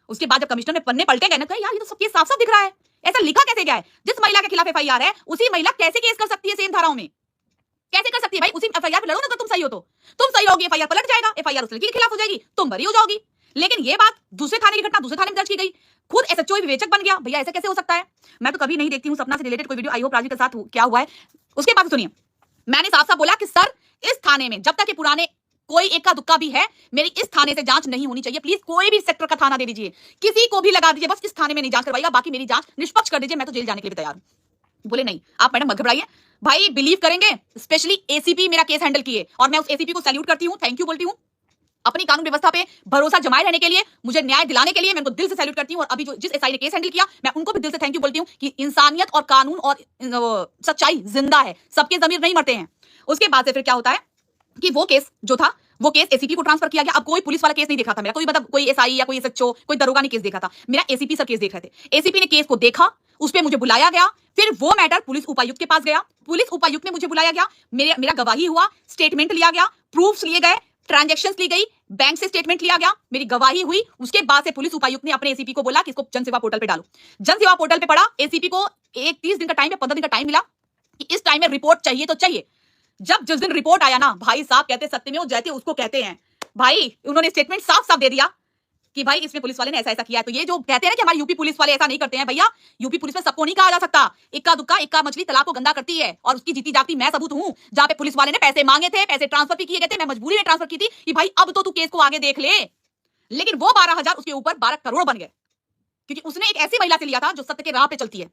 उसके बाद जब कमिश्नर ने पन्ने पलटे गए ना, कहा यार ये तो सब केस साफ साफ दिख रहा है, ऐसा लिखा कैसे गया है? जिस महिला के खिलाफ एफआईआर है उसी महिला कैसे केस कर सकती है सेम धाराओं में? कैसे कर सकती है भाई? उसी एफआईआर पे लड़ो ना, अगर तुम सही हो तो। तुम सही होगी, एफआईआर पलट जाएगा, एफआईआर उस लड़की के खिलाफ हो जाएगी, तुम बरी हो जाओगी। लेकिन ये बात दूसरे थाने की घटना दूसरे थाने में दर्ज की गई, खुद एसएचओ विवेचक बन गया। भैया ऐसे कैसे हो सकता है? मैं तो कभी नहीं देखती हूँ सपना से रिलेटेड कोई वीडियो। आई होप राजवीर के साथ क्या हुआ है उसके बाद सुनिए। मैंने साफ साफ बोला कि सर इस थाने में जब तक ये पुराने कोई एक का दुक्का भी है, मेरी इस थाने से जांच नहीं होनी चाहिए। प्लीज कोई भी सेक्टर का थाना दे दीजिए, किसी को भी लगा दीजिए, बस इस थाने में नहीं जांच करवाइएगा, बाकी मेरी जांच निष्पक्ष कर दीजिए, मैं तो जेल जाने के लिए तैयार हूं। बोले नहीं आप मैडम मत घबराइए भाई, बिलीव करेंगे, स्पेशली एसीपी मेरा केस हैंडल किए और मैं उस एसीपी को सैल्यूट करती हूं, थैंक यू बोलती हूं। अपनी कानून व्यवस्था पे भरोसा जमाए रहने के लिए, मुझे न्याय दिलाने के लिए मैं उनको दिल से सैल्यूट करती हूं। और अभी जो जिस एसआई ने केस हैंडल किया, मैं उनको भी दिल से थैंक यू बोलती हूं कि इंसानियत और कानून और सच्चाई जिंदा है, सबके जमीर नहीं मरते हैं। उसके बाद से फिर क्या होता है कि वो केस जो था वो केस एसीपी को ट्रांसफर किया गया। अब कोई पुलिस वाला केस नहीं देखा था मेरा, कोई मतलब कोई एसआई या कोई एसएचओ कोई दरोगा नहीं केस देखा था, मेरा एसीपी सर केस देख रहे थे। एसीपी ने केस को देखा, उस पे मुझे बुलाया गया, फिर वो मैटर पुलिस उपायुक्त के पास गया, पुलिस उपायुक्त में मुझे बुलाया गया, मेरा गवाही हुआ, स्टेटमेंट लिया गया, प्रूफ्स लिए गए, ट्रांजैक्शंस ली गई, बैंक से स्टेटमेंट लिया गया, मेरी गवाही हुई। उसके बाद से पुलिस उपायुक्त ने अपने एसीपी को बोला कि इसको जनसेवा पोर्टल पे डालो। जनसेवा पोर्टल पे पड़ा, एसीपी को 30 दिन का टाइम या 15 दिन का टाइम मिला कि इस टाइम में रिपोर्ट चाहिए तो चाहिए। जब जिस दिन रिपोर्ट आया ना, भाई साहब कहते सत्य में वो जैसे उसको कहते हैं भाई, उन्होंने स्टेटमेंट साफ साफ दे दिया कि भाई इसमें पुलिस वाले ने ऐसा ऐसा किया है। तो ये जो कहते हैं ना कि हमारी यूपी पुलिस वाले ऐसा नहीं करते हैं, भैया यूपी पुलिस में सबको नहीं कहा जा सकता। इक्का दुक्का इक्का मछली तालाब को गंदा करती है, और उसकी जीती जागती मैं सबूत हूं। जहां पे पुलिस वाले ने पैसे मांगे थे, पैसे ट्रांसफर भी किए गए थे, मैं मजबूरी में ट्रांसफर की थी कि भाई अब तो तू केस को आगे देख ले। लेकिन वो 12,000 उसके ऊपर 12 करोड़ बन गए, क्योंकि उसने एक ऐसी महिला से लिया था जो सत्य के राह पे चलती है।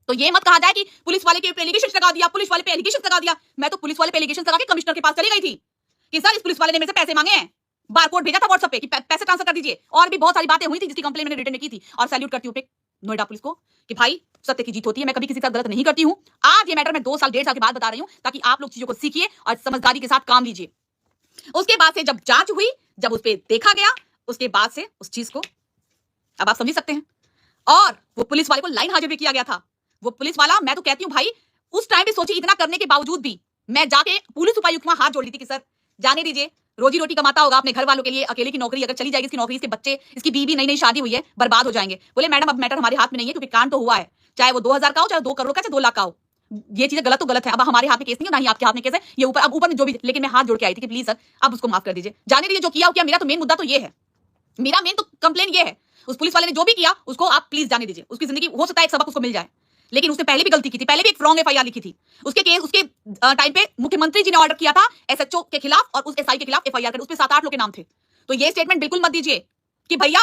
तो ये मत कहा जाए कि पुलिस वाले के एलिगेशन लगा दिया, पुलिस वाले पे एलिगेशन लगा दिया। मैं तो पुलिस वाले पे एलिगेशन लगा के कमिश्नर के पास चली गई थी कि सर इस पुलिस वाले ने मेरे से पैसे मांगे हैं, बारकोड भेजा था व्हाट्सएप पे कि पैसे ट्रांसफर कर दीजिए, और भी बहुत सारी बातें हुई थी जिसकी कंप्लेंट मैंने रिटर्न में की थी। और सैल्यूट करती हूं पे नोएडा पुलिस को कि भाई सत्य की जीत होती है, मैं कभी किसी के साथ गलत नहीं करती हूं। आज ये मैटर मैं 2 साल 1.5 साल के बाद बता रही हूं ताकि आप लोग चीजों को सीखिए और समझदारी के साथ काम लीजिए। उसके बाद से जब जांच हुई, जब उस पर देखा गया, उसके बाद से उस चीज को अब आप समझ सकते हैं। और वो पुलिस वाले को लाइन हाजिर भी किया गया था। वो पुलिस वाला, मैं तो कहती हूं भाई, उस टाइम भी सोचिए, इतना करने के बावजूद भी मैं जाके पुलिस उपायुक्त वहां हाथ जोड़ ली थी कि सर जाने दीजिए, रोजी रोटी कमाता होगा अपने घर वालों के लिए, अकेले की नौकरी अगर चली जाएगी, इसकी नौकरी, इसके बच्चे, इसकी बीवी, नई नई शादी हुई है, बर्बाद हो जाएंगे। बोले मैडम अब मैटर हमारे हाथ में नहीं है, क्योंकि कांड तो हुआ है, चाहे वो 2,000 का हो, चाहे 2 करोड़ का, चाहे 2 लाख का हो, ये चीजें गलत तो गलत है। अब हमारे हाथ में केस नहीं है, ना ही आपके हाथ में केस है, ये ऊपर अब ऊपर में जो भी, लेकिन मैं हाथ जोड़ के आई थी कि प्लीज सर अब उसको माफ कर दीजिए, जाने दीजिए, जो किया हो किया। मेरा तो मेन मुद्दा तो ये है, मेरा मेन तो कंप्लेन ये है, उस पुलिस वाले ने जो भी किया उसको आप प्लीज जाने दीजिए। उसकी जिंदगी हो सकता है एक सबक उसको मिल जाए, लेकिन उसने पहले भी गलती की थी, पहले भी एक रॉन्ग एफआईआर लिखी थी। उसके केस, उसके टाइम पे मुख्यमंत्री जी ने ऑर्डर किया था एसएचओ के खिलाफ और उस एसआई के खिलाफ एफआईआर कर, उस पे 7-8 लोग के नाम थे। तो ये स्टेटमेंट बिल्कुल मत दीजिए कि भैया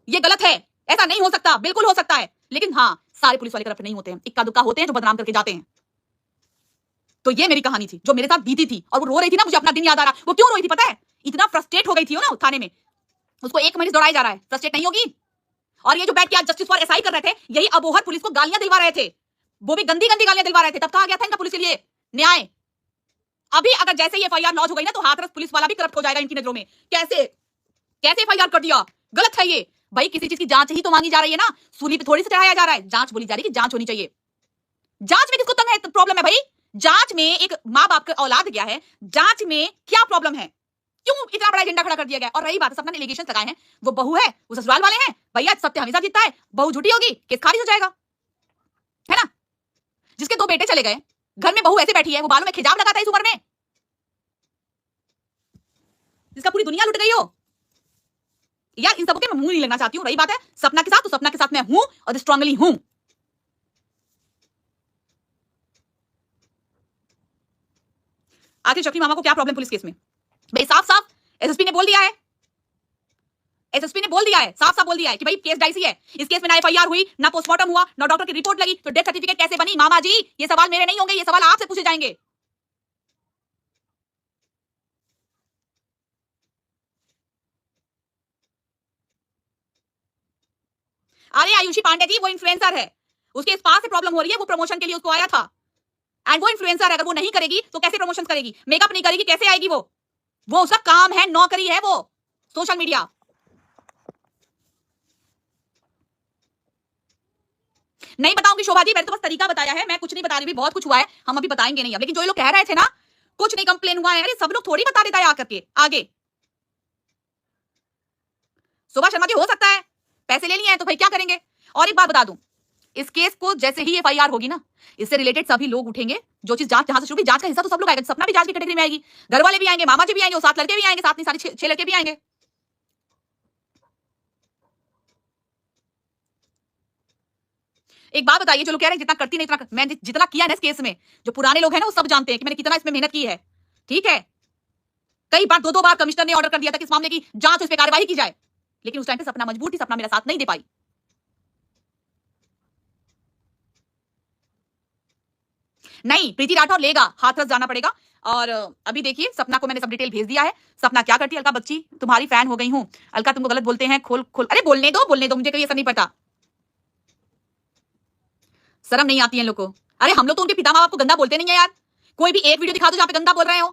ये गलत है, ऐसा नहीं हो सकता। बिल्कुल हो सकता है, लेकिन हाँ सारे पुलिस वाले करप्ट नहीं होते हैं, इक्का दुक्का होते हैं जो बदनाम करके जाते हैं। तो ये मेरी कहानी थी जो मेरे साथ बीती थी, और वो रो रही थी ना, मुझे अपना दिन याद आ रहा। वो क्यों रोई थी पता है? इतना फ्रस्ट्रेट हो गई थी ना थाने में, उसको 1 महीने दौड़ाया जा रहा है, फ्रस्ट्रेट नहीं होगी? और ये जो बैठ के आज जस्टिस फॉर एसआई कर रहे थे, यही अबोहर पुलिस को गालियां दिलवा रहे थे, वो भी गंदी गंदी गालियां दिलवा रहे थे। तब कहा गया था इनका पुलिस के लिए न्याय। अभी अगर जैसे ही एफआईआर लॉन्च हो गई ना, तो हाथरस पुलिस वाला भी करप्ट हो जाएगा इनकी नजरों में। कैसे कैसे एफआईआर कर दिया, गलत है ये भाई। किसी चीज की जांच ही तो मांगी जा रही है ना, सूली पे थोड़ी से चढ़ाया जा रहा है। जांच बोली जा रही है कि जांच होनी चाहिए। जांच में किसको तंग है, प्रॉब्लम है भाई? जांच में एक माँ बाप का औलाद गया है, जांच में क्या प्रॉब्लम है? क्यों इतना बड़ा एजेंडा खड़ा कर दिया गया? और रही बात सपना ने एलिगेशन लगाए हैं, वो बहू है, वो ससुराल वाले हैं, भैया सत्य हमेशा जीतता है, बहू झूठी होगी, केस खारिज हो जाएगा, है ना? जिसके 2 बेटे चले गए, घर में बहू ऐसे बैठी है, वो बालों में खिजाब लगाता है इस उम्र में, जिसका पूरी दुनिया लुट गई हो यार। इन सबों के मैं मुंह नहीं लगना चाहती हूँ। रही बात है सपना के साथ, तो सपना के साथ मैं हूं और स्ट्रांगली हूं। आखिर शक्ति मामा को क्या प्रॉब्लम पुलिस केस में? भाई साफ साफ एसएसपी ने बोल दिया है, एसएसपी ने बोल दिया है, साफ साफ बोल दिया है कि भाई केस डाइसी है। इस केस में ना एफआईआर हुई, ना पोस्टमार्टम हुआ, ना डॉक्टर की रिपोर्ट लगी, तो डेथ सर्टिफिकेट कैसे बनी? मामा जी ये सवाल मेरे नहीं होंगे, ये सवाल आपसे पूछे जाएंगे। अरे आयुषी पांडे जी वो इन्फ्लुएंसर है, उसके स्पा से प्रॉब्लम हो रही है, वो प्रमोशन के लिए उसको आया था, एंड वो इन्फ्लुएंसर है, अगर वो नहीं करेगी तो कैसे प्रमोशन करेगी? मेकअप नहीं करेगी कैसे आएगी? वो उसका काम है, नौकरी है वो, सोशल मीडिया। नहीं बताऊंगी शोभा जी, मैंने तो बस तरीका बताया है, मैं कुछ नहीं बता रही, भी बहुत कुछ हुआ है, हम अभी बताएंगे नहीं अब। लेकिन जो लोग कह रहे थे ना कुछ नहीं कंप्लेन हुआ है, अरे सब लोग थोड़ी बता देता है आकर के आगे। शोभा शर्मा जी हो सकता है पैसे ले लिए हैं तो भाई क्या करेंगे। और एक बात बता दूं, इस केस को जैसे ही एफआईआर होगी ना, इससे रिलेटेड सभी लोग उठेंगे। जो चीज जांच जहां से शुरू हुई, जांच का हिस्सा तो सब लोग आएगा। सपना भी जांच की कैटेगरी में आएगी, घर वाले भी आएंगे, मामा जी भी आएंगे, और 7 लड़के भी आएंगे, साथ में सारे 6 लड़के भी आएंगे। एक बात बताइए, जो लोग कह रहे हैं जितना करती नहीं इतना मैं जितना किया ना इस केस में, जो पुराने लोग हैं ना वो सब जानते हैं कि मैंने कितना इसमें मेहनत की है। ठीक है, कई बार 2-2 बार कमिश्नर ने ऑर्डर कर दिया था कि इस मामले की जांच, इस पे कार्रवाई की जाए, लेकिन उस टाइम पे सपना मजबूर थी, सपना मेरा साथ नहीं दे पाई। नहीं, प्रीति राठौर लेगा, हाथरस जाना पड़ेगा। और अभी देखिए, सपना को मैंने सब डिटेल भेज दिया है। सपना क्या करती है, अलका बच्ची तुम्हारी फैन हो गई हूं, अलका तुमको गलत बोलते हैं, खोल खोल, अरे बोलने दो, मुझे कोई ऐसा नहीं पता। शर्म नहीं आती है लोग को। अरे हम लोग तो उनके पिता माँ बाप को गंदा बोलते नहीं है यार। कोई भी एक वीडियो दिखा दो जहां पे गंदा बोल रहे हो।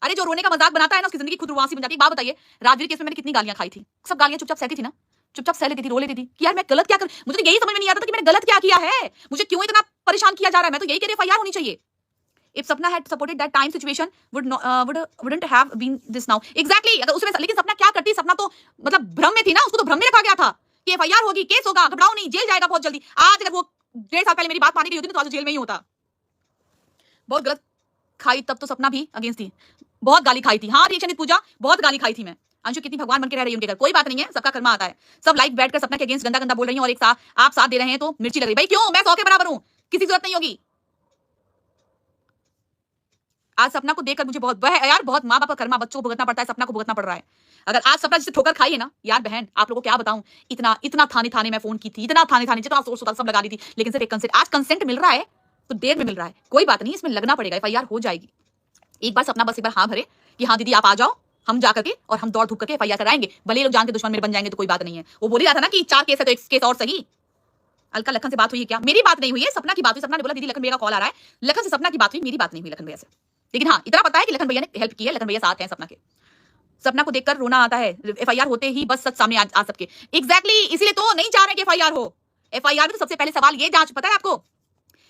अरे जो रोने का मजाक बनाता है ना, उसकी जिंदगी खुद रुआसी बन जाती है। बात बताइए, राजवीर केस में मैंने कितनी गालियां खाई थी, सब गालियां चुपचाप सहती थी ना, चुपचाप सह लेती थी, रो लेती थी कि यार मैं गलत क्या कर, मुझे तो यही समझ में नहीं आता था कि मैंने गलत क्या किया है, मुझे क्यों इतना परेशान किया जा रहा है। मैं तो यही कह रही एफआईआर होनी चाहिए। If Sapna had supported that time situation, wouldn't have been this now. Exactly. अगर उसमें, लेकिन सपना क्या करती, सपना तो मतलब भ्रम में थी ना, उसको तो भ्रम में रखा गया था कि एफआईआर होगी, केस होगा, घबराओ नहीं, जेल जाएगा बहुत जल्दी। आज अगर वो 1.5 साल पहले मेरी बात मानी गई होती तो आज जेल में ही होता। बहुत गलत खाई तब तो सपना भी अगेंस्ट थी, बहुत गाली खाई थी। हाँ रिएक्शन पूजा, बहुत गाली खाई थी मैं। अंशु कितनी भगवान बन के रह रही है उनके घर, कोई बात नहीं है, सबका कर्मा आता है। सब लाइव बैठकर सपना के अगेंस्ट गंदा गंदा बोल रही हैं और एक साथ आप साथ दे रहे हैं तो मिर्ची लग रही। भाई क्यों, मैं 100 के बराबर हूं, किसी जरूरत नहीं होगी। आज सपना को देखकर मुझे बहुत वह यार, बहुत माँ बाप का कर्मा बच्चों को भुगतना पड़ता है, सपना को भुगतना पड़ रहा है। अगर आज सपना जिसे ठोकर खाई है ना यार बहन, आप लोगों को क्या बताऊं, इतना इतना थाने थाने में फोन की थी, इतना थाने थाने जितना सोच सब लगा ली थी, लेकिन सिर्फ एक कंसेंट। आज कंसेंट मिल रहा है तो देर में मिल रहा है, कोई बात नहीं, इसमें लगना पड़ेगा, एफआईआर हो जाएगी। एक बार सपना बस एक बार हाँ भरे कि हाँ दीदी आप आ जाओ, हम जा करके और हम दौड़ धूप करके एफआईआर कराएंगे। भले लोग जान के दुश्मन मेरे बन जाएंगे तो कोई बात नहीं है। वो बोल ही रहा था ना कि 4 केस है तो एक केस और सही। अलका लखन से बात हुई है क्या? मेरी बात नहीं हुई है, सपना की बात हुई। सपना ने बोला दीदी लखन भैया का कॉल आ रहा है, लखन से सपना की बात हुई, मेरी बात नहीं हुई लखन भैया से। लेकिन हाँ इतना पता है कि लखन भैया ने हेल्प की है, लखन भैया साथ हैं सपना के। सपना को देखकर रोना आता है, एफआईआर होते ही बस सच सामने आ सके। एग्जैक्टली, इसीलिए तो नहीं चाह रहे कि एफआईआर हो। एफआईआर में तो सबसे पहले सवाल ये जांच, पता है आपको,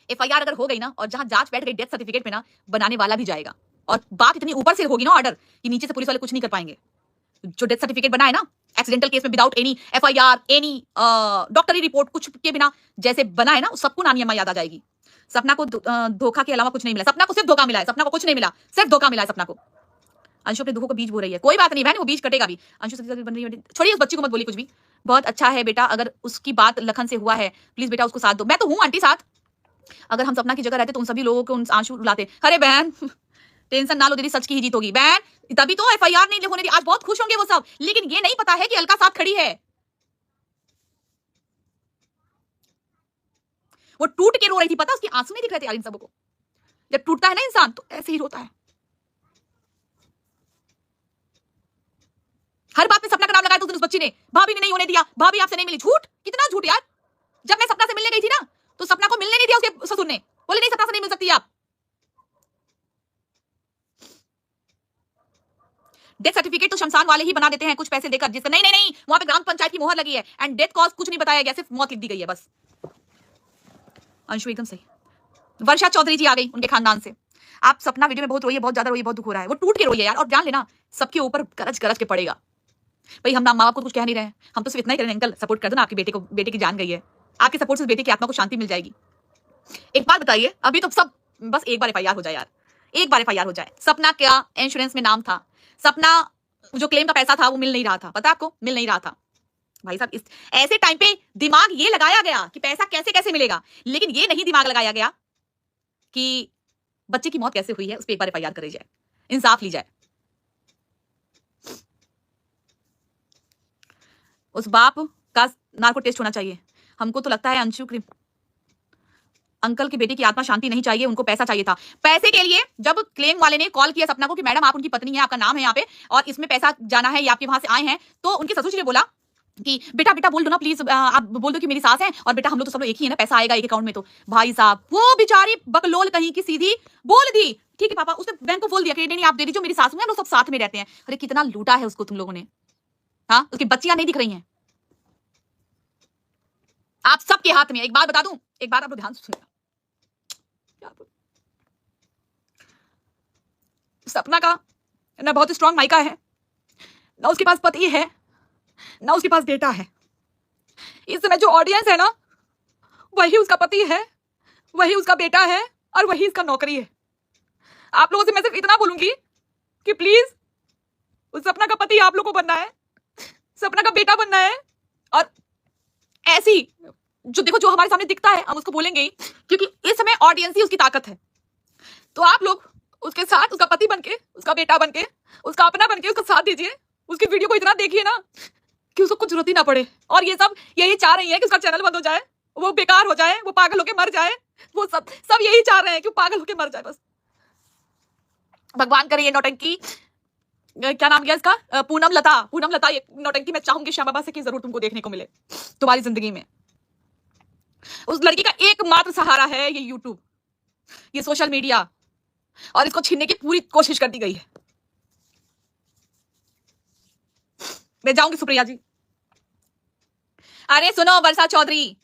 एफआईआर अगर हो गई ना और जहां जांच बैठ गई डेथ सर्टिफिकेट पे ना, बनाने वाला भी जाएगा। और बात इतनी ऊपर से होगी ना ऑर्डर कि नीचे से पुलिस वाले कुछ नहीं कर पाएंगे। जो डेथ सर्टिफिकेट बना है ना एक्सीडेंटल केस में, विदाउट एनी एफआईआर, एनी डॉक्टरी रिपोर्ट, कुछ के बिना जैसे बना है ना, सबको नानी अम्मा याद आ जाएगी। सपना को धोखा के अलावा कुछ नहीं मिला, सपना को सिर्फ धोखा मिला है, सपना को कुछ नहीं मिला, सिर्फ धोखा मिला है सपना को। अंशु अपने दुखों को बीज बो रही है, कोई बात नहीं बहन, वो बीज कटेगा भी। अंशु से बन रही है, छोड़िए उस बच्ची को मत बोली कुछ भी। बहुत अच्छा है बेटा, अगर उसकी बात लखन से हुआ है प्लीज बेटा उसको साथ दो। मैं तो हूं आंटी साथ, अगर हम सपना की जगह रहते तो उन सभी लोगों को उन आंसू रुलाते। अरे बहन टेंशन ना लो दीदी, सच की ही जीत होगी बहन, तभी तो एफआईआर नहीं होने दी। आज बहुत खुश होंगे वो सब, लेकिन ये नहीं पता है कि अलका साथ खड़ी है। वो टूट के रो रही थी, पता उसके आंसू नहीं दिख रहे थे यार इन सबको। जब टूटता है ना इंसान तो ऐसे ही रोता है। हर बात में सपना का नाम लगाया तो उस बच्ची ने, भाभी ने नहीं होने दिया, भाभी आपसे नहीं मिली। झूठ, कितना झूठ यार। जब मैं सपना से मिलने गई थी ना तो सपना को मिलने नहीं दिया उसके ससुर ने, बोले नहीं सपना से नहीं मिल सकती आप। डेथ सर्टिफिकेट तो शमशान वाले ही बना देते हैं कुछ पैसे देकर, जिससे नहीं नहीं नहीं वहां पे ग्राम पंचायत की मोहर लगी है एंड डेथ कॉज कुछ नहीं बताया गया, सिर्फ मौत लिख दी गई है बस। अंशु एकदम सही। वर्षा चौधरी जी आ गई उनके खानदान से। आप सपना वीडियो में बहुत रोई है, बहुत ज्यादा रोई है, बहुत दुख हो रहा है, वो टूट के रोई है यार। और जान लेना सबके ऊपर गरज गरज के पड़ेगा। भाई हम ना माँ बाप को कुछ कह नहीं रहे हैं, हम तो सिर्फ इतना ही कह रहे हैं अंकल सपोर्ट कर दो ना, आपके बेटे को, बेटे की जान गई है, आपके सपोर्ट से बेटे की आत्मा को शांति मिल जाएगी। एक बात बताइए, अभी तो सब बस एक बार एफआईआर हो जाए यार, एक बार एफआईआर हो जाए। सपना क्या इंश्योरेंस में नाम था, सपना जो क्लेम का पैसा था वो मिल नहीं रहा था, पता आपको मिल नहीं रहा था। भाई साहब इस ऐसे टाइम पे दिमाग ये लगाया गया कि पैसा कैसे कैसे मिलेगा, लेकिन ये नहीं दिमाग लगाया गया कि बच्चे की मौत कैसे हुई है, उस पर एक बार एफआईआर करी जाए, इंसाफ ली जाए। उस बाप का नार्को टेस्ट होना चाहिए। हमको तो लगता है अंशु अंकल की बेटी की आत्मा शांति नहीं चाहिए, उनको पैसा चाहिए था। पैसे के लिए जब क्लेम वाले ने कॉल किया सपना को कि मैडम आप उनकी पत्नी है, आपका नाम है यहाँ पे और इसमें पैसा जाना है, ये आपके वहां से आए हैं, तो उनके ससुर जी ने बोला कि बेटा बेटा बोल दो ना प्लीज, आप बोल दो कि मेरी सास है और बेटा हम लोग तो सब लोग एक ही है ना, पैसा आएगा एक अकाउंट में। तो भाई साहब वो बेचारी बकलोल कहीं की सीधी बोल दी ठीक है पापा, उसने बैंक को बोल दिया कि नहीं आप दे दीजिए, मेरी सासू है, हम लोग सब साथ में रहते हैं। अरे कितना लूटा है उसको तुम लोगों ने। हाँ उसकी बच्चियां नहीं दिख रही हैं आप सबके हाथ में। एक बात बता दूं, एक बात आप ध्यान से सुनिएगा, सपना का ना बहुत स्ट्रांग मायका है, ना उसके पास पति है, ना उसके पास बेटा है। इस समय जो ऑडियंस है ना, वही उसका पति है, वही उसका बेटा है और वही इसका नौकरी है। आप लोगों से मैं सिर्फ इतना बोलूंगी कि प्लीज उस सपना का पति आप लोगों को बनना है, सपना का बेटा बनना है। और ऐसी जो देखो जो हमारे सामने दिखता है हम उसको बोलेंगे ही, क्योंकि इस समय ऑडियंस ही उसकी ताकत है। तो आप लोग उसके साथ उसका पति बनके, उसका बेटा बनके, उसका अपना बनके उसका साथ दीजिए। उसकी वीडियो को इतना देखिए ना कि उसको कुछ जरूरत ही ना पड़े। और ये सब यही चाह रही है कि उसका चैनल बंद हो जाए, वो बेकार हो जाए, वो पागल होके मर जाए। वो सब यही चाह रहे हैं कि वो पागल होके मर जाए। बस भगवान करे ये नौटंकी, क्या नाम गया इसका, पूनम लता, ये नौटंकी मैं चाहूंगी श्याम बाबा से कि जरूर तुमको देखने को मिले तुम्हारी जिंदगी में। उस लड़की का एकमात्र सहारा है ये यूट्यूब, ये सोशल मीडिया, और इसको छीनने की पूरी कोशिश कर दी गई है। मैं जाऊंगी सुप्रिया जी। अरे सुनो वर्षा चौधरी,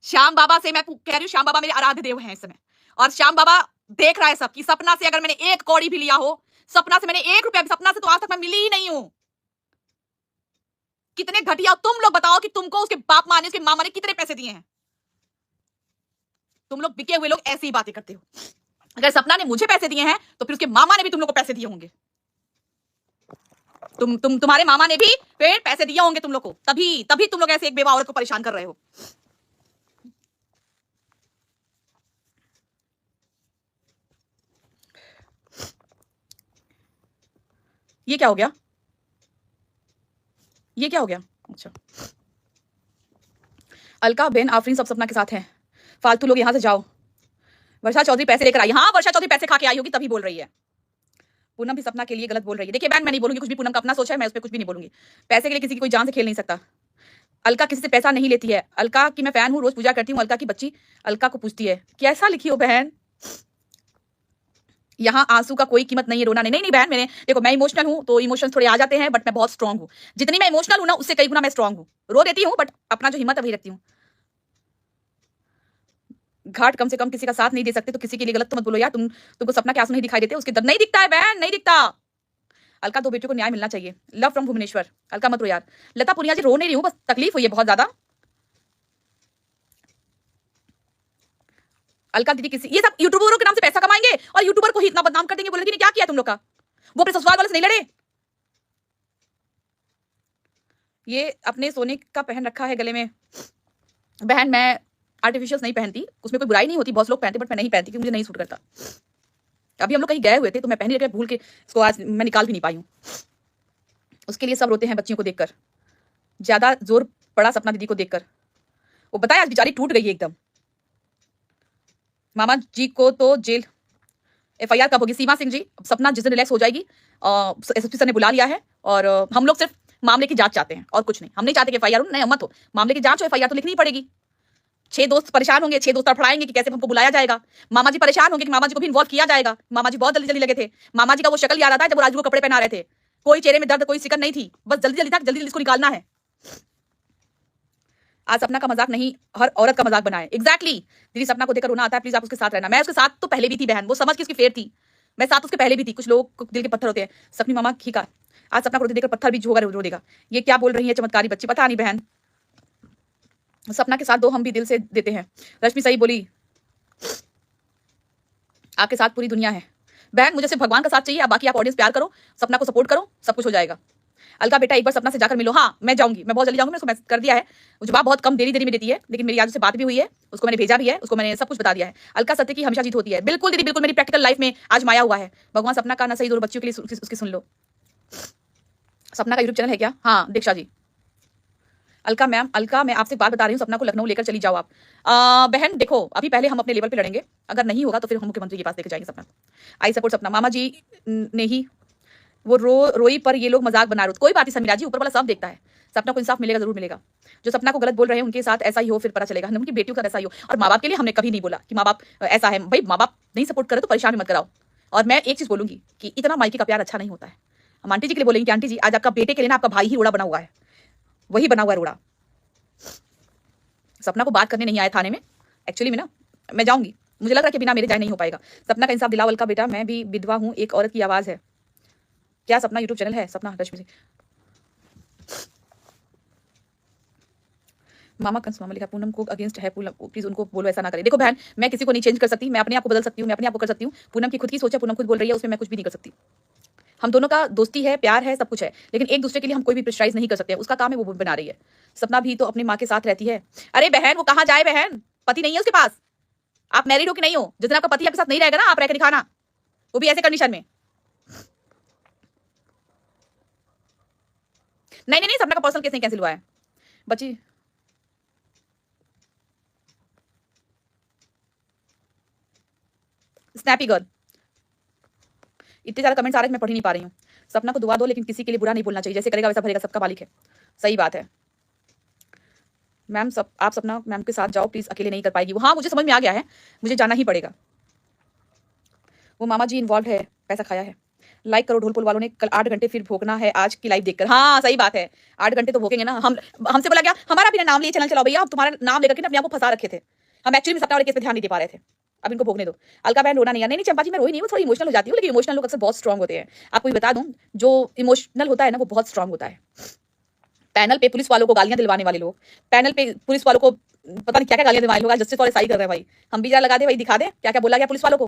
श्याम बाबा से मैं कह रही हूँ, श्याम बाबा मेरे आराध्य देव हैं इस समय, और श्याम बाबा देख रहा है सब कि सपना से अगर मैंने 1 कौड़ी भी लिया हो, सपना से मैंने 1 रुपया भी, सपना से तो आज तक मैं मिली ही नहीं हूं। कितने घटिया तुम लोग बताओ कि तुमको उसके बाप माँ ने, उसके मामा ने कितने पैसे दिए हैं। तुम लोग बिके हुए लोग ऐसी ही बातें करते हो। अगर सपना ने मुझे पैसे दिए हैं तो फिर उसके मामा ने भी तुम लोग को पैसे दिए होंगे। तुम्हारे मामा ने भी फिर पैसे दिए होंगे तुम लोग को, तभी तुम लोग ऐसे एक बेवा औरत को परेशान कर रहे हो। ये क्या हो गया, ये क्या हो गया? अच्छा, अलका बेन आफरीन सब सपना के साथ हैं, फालतू लोग यहां से जाओ। वर्षा चौधरी पैसे लेकर आई, हाँ वर्षा चौधरी पैसे खा के आई होगी तभी बोल रही है। पूनम भी सपना के लिए गलत बोल रही है। देखिए बहन, मैं नहीं बोलूंगी कुछ भी, पूनम का अपना सोच है, मैं उस पर कुछ भी नहीं बोलूंगी। पैसे के लिए किसी की कोई जान से खेल नहीं सकता। अलका किसी से पैसा नहीं लेती है। अलका की मैं फैन हूँ, रोज पूजा करती हूँ। अलका की बच्ची अलका को पूछती है कैसा लिखी हो बहन, यहाँ आंसू का कोई कीमत नहीं है, रोना नहीं। नहीं बहन, मैंने देखो मैं इमोशनल हूँ तो इमोशंस थोड़े आ जाते हैं, बट मैं बहुत स्ट्रांग हूँ। जितनी मैं इमोशनल हूँ ना उससे कई गुना मैं स्ट्रांग हूँ। रो देती हूँ बट अपना जो हिम्मत है वही रखती हूँ। घाट कम से कम किसी का साथ नहीं दे सकते तो किसी के लिए गलत तो मत बोलो यार। तुमको सपना के आंसू नहीं दिखाई देते, उसके दर्द नहीं दिखता है बहन, नहीं दिखता। अलका, 2 बेटियों को न्याय मिलना चाहिए। Love from Bhubaneswar. अलका मत रो यार। लता पुनिया जी, रो नहीं रही हूँ, बस तकलीफ हुई है बहुत ज्यादा। अलका दीदी किसी, ये सब यूट्यूबरों के नाम से पैसा कमाएंगे और यूट्यूबर को ही इतना बदनाम कर देंगे, बोलेंगे क्या किया तुम लोग का, वो अपने ससुराल वाले से नहीं लड़े। ये अपने सोने का पहन रखा है गले में। बहन मैं आर्टिफिशियल्स नहीं पहनती, उसमें कोई बुराई नहीं होती, बहुत लोग पहनते, बट मैं नहीं पहनती क्योंकि मुझे नहीं सूट करता। अभी हम लोग कहीं गए हुए थे तो मैं पहन लेकर भूल के इसको आज मैं निकाल भी नहीं पाई हूँ। उसके लिए सब रोते हैं बच्चियों को देखकर। ज्यादा जोर पड़ा सपना दीदी को देखकर, वो बताया आज बेचारी टूट गई है एकदम। मामा जी को तो जेल, FIR कब होगी? सीमा सिंह जी, सपना जिस दिन रिलैक्स हो जाएगी, SSP सर ने बुला लिया है और हम लोग सिर्फ मामले की जांच चाहते हैं और कुछ नहीं। हम नहीं चाहते कि FIR हो, नहीं मत हो, मामले की जांच हो, FIR तो लिखनी ही पड़ेगी। 6 दोस्त परेशान होंगे, 6 दोस्त तड़फड़ाएंगे कि कैसे हमको बुलाया जाएगा। मामा जी परेशान होंगे कि मामा जी को भी इन्वॉल्व किया जाएगा। मामा जी बहुत जल्दी जल्दी लगे थे। मामा जी का वो शक्ल याद आता है जब वो राजू को कपड़े पहना रहे थे, कोई चेहरे में दर्द, कोई सिकन नहीं थी, बस जल्दी जल्दी था, जल्दी जल्दी इसको निकालना है। आज सपना का मजाक नहीं, हर औरत का मजाक बनाए। एग्जैक्टली दीदी, सपना को देखकर रोना आता है, प्लीज आप उसके साथ रहना। मैं उसके साथ तो पहले भी थी बहन, वो समझ के उसकी फेर थी, मैं साथ उसके पहले भी थी। कुछ लोग दिल के पत्थर होते हैं। सपनी मामा ठीक है, आज सपना को देखकर पत्थर भी होगा, रो देगा। ये क्या बोल रही है चमत्कारी बच्ची, पता नहीं बहन। सपना के साथ दो, हम भी दिल से देते हैं। रश्मि सही बोली, आपके साथ पूरी दुनिया है। बहन मुझे सिर्फ भगवान का साथ चाहिए, बाकी आप ऑडियंस प्यार करो, सपना को सपोर्ट करो, सब कुछ हो जाएगा। अलका बेटा एक बार सपना से जाकर मिलो। हाँ मैं जाऊंगी, मैं बहुत जल्दी जाऊंगी, मैं उसको मैसेज कर दिया है। वो जवाब बहुत कम देरी में देती है, लेकिन मेरी आज से बात भी हुई है, उसको मैंने भेजा भी है, उसको मैंने सब कुछ बता दिया है। अलका सत्य की हमेशा जीत होती है। बिल्कुल दीदी बिल्कुल, मेरी प्रैक्टिकल लाइफ में आज माया हुआ है। भगवान सपना का ना सही दो बच्चियों के लिए उसकी सुन लो। सपना का यूट्यूब चैनल है क्या? हाँ दीक्षा जी। अलका मैम, अलका मैं आपसे बात बता रही हूँ, सपना को लखनऊ लेकर चली जाओ आप। बहन देखो, अभी पहले हम अपने लेवल पे लड़ेंगे, अगर नहीं होगा तो फिर हम मुख्यमंत्री के पास लेकर जाएंगे सपना। आई सपोर्ट सपना। मामा जी ने ही वो रोई पर ये लोग मजाक बना रहे हो। कोई बात नहीं समीरा जी, ऊपर वाला सब देखता है। सपना को इंसाफ मिलेगा, जरूर मिलेगा। जो सपना को गलत बोल रहे हैं उनके साथ ऐसा ही हो, फिर पता चलेगा। उनकी बेटियों का ऐसा ही हो। और माँ बाप के लिए हमने कभी नहीं बोला कि माँ बाप ऐसा है। भाई माँ बाप नहीं सपोर्ट करे तो परेशान मत कराओ। और मैं एक चीज बोलूंगी कि इतना मायके का प्यार अच्छा नहीं होता है। हम आंटी जी के लिए बोलेंगे कि आंटी जी आज आपका बेटे के लिए ना आपका भाई ही रोड़ा बना हुआ है, वही बना हुआ है रोड़ा। सपना को बात करने नहीं आया थाने में, एक्चुअली में ना मैं जाऊंगी, मुझे लग रहा है कि बिना मेरे जाए नहीं हो पाएगा। सपना का इंसाफ दिलाओ अलका बेटा, मैं भी विधवा हूँ, एक औरत की आवाज है। क्या सपना यूट्यूब चैनल है? सपना रश्मि जी मामा कंस मामा लिखा पूनम को अगेंस्ट है, पूनम प्लीज उनको बोलो ऐसा ना करें। देखो बहन, मैं किसी को नहीं चेंज कर सकती, मैं अपने आप को बदल सकती हूँ, मैं अपने आप को कर सकती हूँ। पूनम की खुद की सोच है, पूनम खुद बोल रही है, उसमें मैं कुछ भी नहीं कर सकती। हम दोनों का दोस्ती है, प्यार है, सब कुछ है, लेकिन एक दूसरे के लिए हम कोई भी प्रेशराइज नहीं कर सकते। उसका काम है, वो बना रही है। सपना भी तो अपनी माँ के साथ रहती है। अरे बहन, वो कहाँ जाए बहन, पति नहीं है उसके पास। आप मैरिड हो कि नहीं हो? जिस दिन आपका पति आपके साथ नहीं रहेगा ना, आप रह के दिखाना, वो भी ऐसे कंडीशन में। नहीं नहीं नहीं, सपना का पर्सनल केस नहीं कैंसिल हुआ है बच्ची। स्नैपी गर्ल, इतने ज्यादा कमेंट्स आ रहे हैं, मैं पढ़ ही नहीं पा रही हूँ। सपना को दुआ दो, लेकिन किसी के लिए बुरा नहीं बोलना चाहिए। जैसे करेगा वैसा भरेगा, सबका मालिक है। सही बात है मैम। सब आप सपना मैम के साथ जाओ प्लीज, अकेले नहीं कर पाएगी वो। हाँ, मुझे समझ में आ गया है, मुझे जाना ही पड़ेगा। वो मामा जी इन्वॉल्व है, पैसा खाया है। लाइक करो ढोलपुल वालों ने, कल 8 घंटे फिर भोगना है आज की लाइव देखकर। हाँ सही बात है, 8 घंटे तो भोगेंगे ना हम। हमसे बोला गया, हमारा बिना नाम लिए चैनल चलाओ भैया, हम तुम्हारा नाम लेकर के अपने आप को फंसा रखे थे। हम एक्चुअली में सपना वाले केस पे ध्यान नहीं दे पा रहे थे। अब इनको भोगने दो। अलका बहन रोना नहीं है। नहीं नहीं चंपा जी, मैं रोई नहीं हूँ, थोड़ी इमोशनल हो जाती हूँ, लेकिन इमोशनल लोग अक्सर बहुत स्ट्रांग होते हैं। आपको भी बता दूं, जो इमोशनल होता है ना, वो बहुत स्ट्रांग होता है। पैनल पे पुलिस वालों को गालियां दिलवाने वाले लोग, पैनल पे पुलिस वालों को पता नहीं क्या क्या गालियां दिलवाने लोग, आज जस्टिस फॉर सही कर रहे हैं भाई। हम भी जरा लगा दे भाई, दिखा दे क्या क्या बोला गया पुलिस वालों को,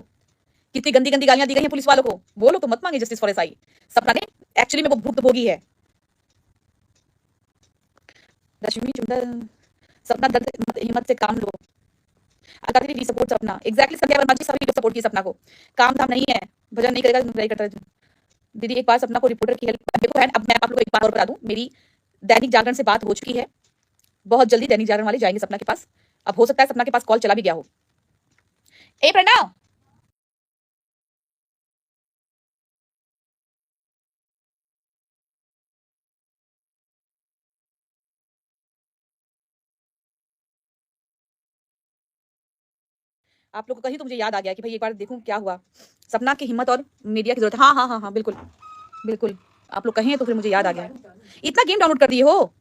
कितनी गंदी गंदी गालियां दी गई हैं पुलिस वालों को। वो लोग तो मत मांगे जस्टिस फॉर एसआई। सपना ने एक्चुअली में वो भुक्तभोगी है। रश्मि चुंदर, सपना दर्द हिम्मत से काम लो। अगर वी सपोर्ट सपना, एग्जैक्टली संध्या वर्मा जी, सभी लोग सपोर्ट किए सपना को। काम धाम नहीं है, भजन नहीं करेगा, नहीं करता। दीदी एक बार सपना को रिपोर्टर की हेल्प देखो बहन। अब मैं आप लोगों को एक बात और बता दूं, मेरी दैनिक जागरण से बात हो चुकी है। बहुत जल्दी दैनिक जागरण वाले जाएंगे सपना के पास। अब हो सकता है सपना के पास कॉल चला भी गया हो। ए प्रणव, आप लोग को कहीं तो मुझे याद आ गया कि भाई एक बार देखूं क्या हुआ। सपना की हिम्मत और मीडिया की जरूरत है। हाँ हाँ हाँ हाँ, बिल्कुल बिल्कुल। आप लोग कहें तो फिर मुझे याद आ गया। इतना गेम डाउनलोड कर दिए हो?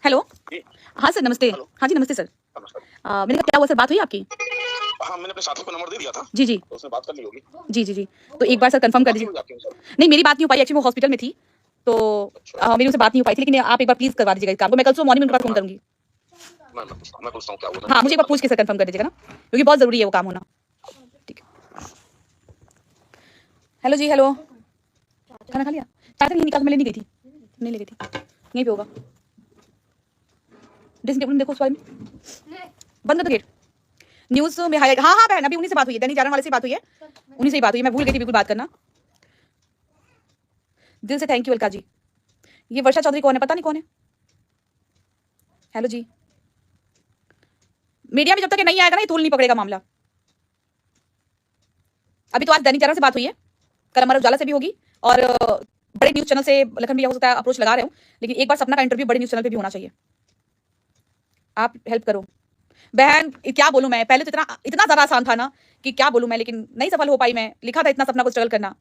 हेलो, हाँ सर नमस्ते। हाँ जी नमस्ते सर। मैंने कहा क्या हुआ सर, बात हुई आपकी? हाँ, मैंने अपने साथी को नंबर दे दिया था। जी जी, तो उसने बात कर ली होगी। जी जी जी। तो एक बार सर कंफर्म कर दीजिए। नहीं मेरी बात नहीं हो पाई, एक्चुअली वो हॉस्पिटल में थी, तो मेरी उनसे बात नहीं हो पाई थी, लेकिन आप एक बार प्लीज करवा दीजिएगा इस काम को। मैं कल सुबह मॉर्निंग में उनके पास फोन करूंगी। मैं पूछता हूँ क्या हुआ। हाँ मुझे एक बार पूछ के सर कंफर्म कर दीजिएगा ना, क्योंकि बहुत जरूरी है वो काम होना। ठीक है। हेलो जी, हेलो, खाना खा लिया? चार्जर नहीं निकाल, मैं लेने गई थी, नहीं ले गई थी, यहीं पे होगा। ड्रेसिंग टेबल में देखो, उस वाले में बंद कर दो गेट। न्यूज में हाईलाइट, हाँ हाँ बहन, अभी उन्हीं से बात हुई है, दैनिक जागरण वाले से बात हुई है, उन्हीं से ही बात हुई है। मैं भूल गई थी बिल्कुल बात करना। दिल से थैंक यू अलका जी। ये वर्षा चौधरी कौन है, पता नहीं कौन है। हेलो जी, मीडिया में जब तक ये नहीं आएगा ना, ये तूल नहीं पकड़ेगा मामला। अभी तो आज दैनिक जागरण से बात हुई है, कल हमारे उजाला से भी होगी, और बड़े न्यूज चैनल से लखन भैया हो सकता है अप्रोच लगा रहे हो, लेकिन एक बार सपना का इंटरव्यू बड़े न्यूज चैनल पे भी होना चाहिए। आप हेल्प करो बहन। क्या बोलूं मैं, पहले तो इतना इतना ज्यादा आसान था ना कि क्या बोलूं मैं, लेकिन नहीं सफल हो पाई मैं। लिखा था इतना सपना को स्ट्रगल करना,